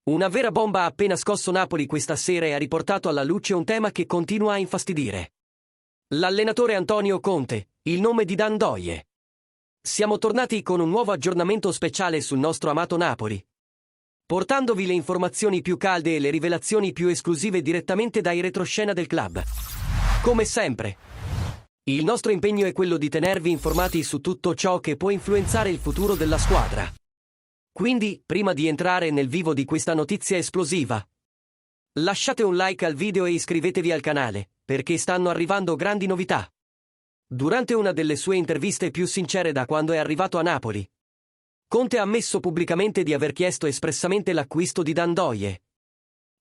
Una vera bomba ha appena scosso Napoli questa sera e ha riportato alla luce un tema che continua a infastidire. L'allenatore Antonio Conte, il nome di Dan Doie. Siamo tornati con un nuovo aggiornamento speciale sul nostro amato Napoli, portandovi le informazioni più calde e le rivelazioni più esclusive direttamente dai retroscena del club. Come sempre, il nostro impegno è quello di tenervi informati su tutto ciò che può influenzare il futuro della squadra. Quindi, prima di entrare nel vivo di questa notizia esplosiva, lasciate un like al video e iscrivetevi al canale, perché stanno arrivando grandi novità. Durante una delle sue interviste più sincere da quando è arrivato a Napoli, Conte ha ammesso pubblicamente di aver chiesto espressamente l'acquisto di Dan Doie,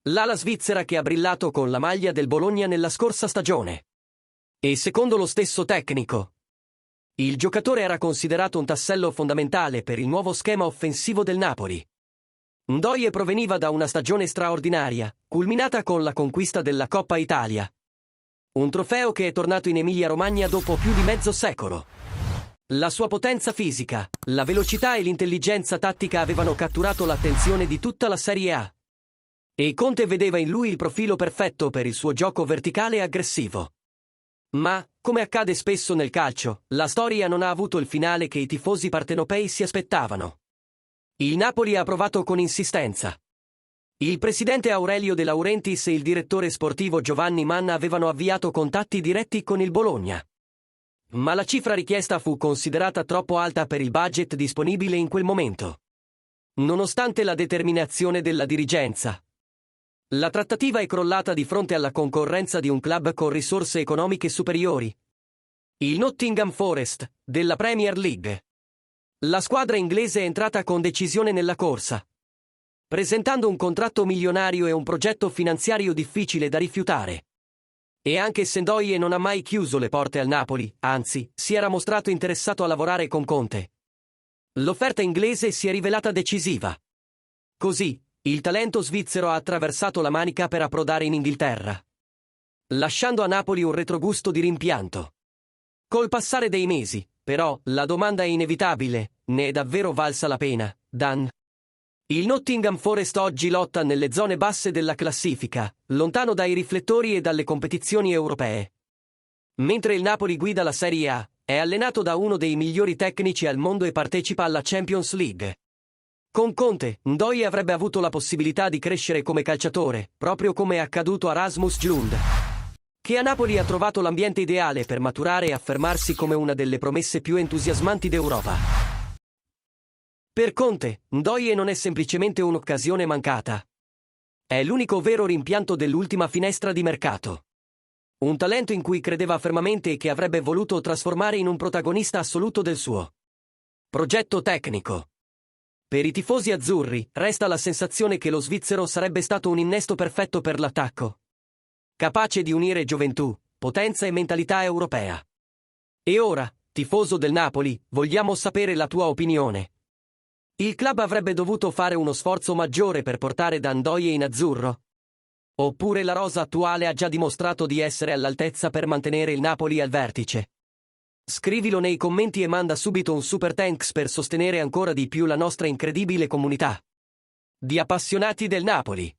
l'ala svizzera che ha brillato con la maglia del Bologna nella scorsa stagione. E secondo lo stesso tecnico, il giocatore era considerato un tassello fondamentale per il nuovo schema offensivo del Napoli. Ndoye proveniva da una stagione straordinaria, culminata con la conquista della Coppa Italia. Un trofeo che è tornato in Emilia-Romagna dopo più di mezzo secolo. La sua potenza fisica, la velocità e l'intelligenza tattica avevano catturato l'attenzione di tutta la Serie A. E Conte vedeva in lui il profilo perfetto per il suo gioco verticale e aggressivo. Ma, come accade spesso nel calcio, la storia non ha avuto il finale che i tifosi partenopei si aspettavano. Il Napoli ha provato con insistenza. Il presidente Aurelio De Laurentiis e il direttore sportivo Giovanni Manna avevano avviato contatti diretti con il Bologna. Ma la cifra richiesta fu considerata troppo alta per il budget disponibile in quel momento. Nonostante la determinazione della dirigenza, la trattativa è crollata di fronte alla concorrenza di un club con risorse economiche superiori, il Nottingham Forest, della Premier League. La squadra inglese è entrata con decisione nella corsa, presentando un contratto milionario e un progetto finanziario difficile da rifiutare. E anche se Ndoye non ha mai chiuso le porte al Napoli, anzi, si era mostrato interessato a lavorare con Conte, l'offerta inglese si è rivelata decisiva. Così, il talento svizzero ha attraversato la Manica per approdare in Inghilterra, lasciando a Napoli un retrogusto di rimpianto. Col passare dei mesi, però, la domanda è inevitabile: ne è davvero valsa la pena, Dan? Il Nottingham Forest oggi lotta nelle zone basse della classifica, lontano dai riflettori e dalle competizioni europee. Mentre il Napoli guida la Serie A, è allenato da uno dei migliori tecnici al mondo e partecipa alla Champions League. Con Conte, Ndoye avrebbe avuto la possibilità di crescere come calciatore, proprio come è accaduto a Rasmus Djund, che a Napoli ha trovato l'ambiente ideale per maturare e affermarsi come una delle promesse più entusiasmanti d'Europa. Per Conte, Ndoye non è semplicemente un'occasione mancata. È l'unico vero rimpianto dell'ultima finestra di mercato. Un talento in cui credeva fermamente e che avrebbe voluto trasformare in un protagonista assoluto del suo progetto tecnico. Per i tifosi azzurri, resta la sensazione che lo svizzero sarebbe stato un innesto perfetto per l'attacco, capace di unire gioventù, potenza e mentalità europea. E ora, tifoso del Napoli, vogliamo sapere la tua opinione. Il club avrebbe dovuto fare uno sforzo maggiore per portare Dan Doye in azzurro? Oppure la rosa attuale ha già dimostrato di essere all'altezza per mantenere il Napoli al vertice? Scrivilo nei commenti e manda subito un super thanks per sostenere ancora di più la nostra incredibile comunità di appassionati del Napoli.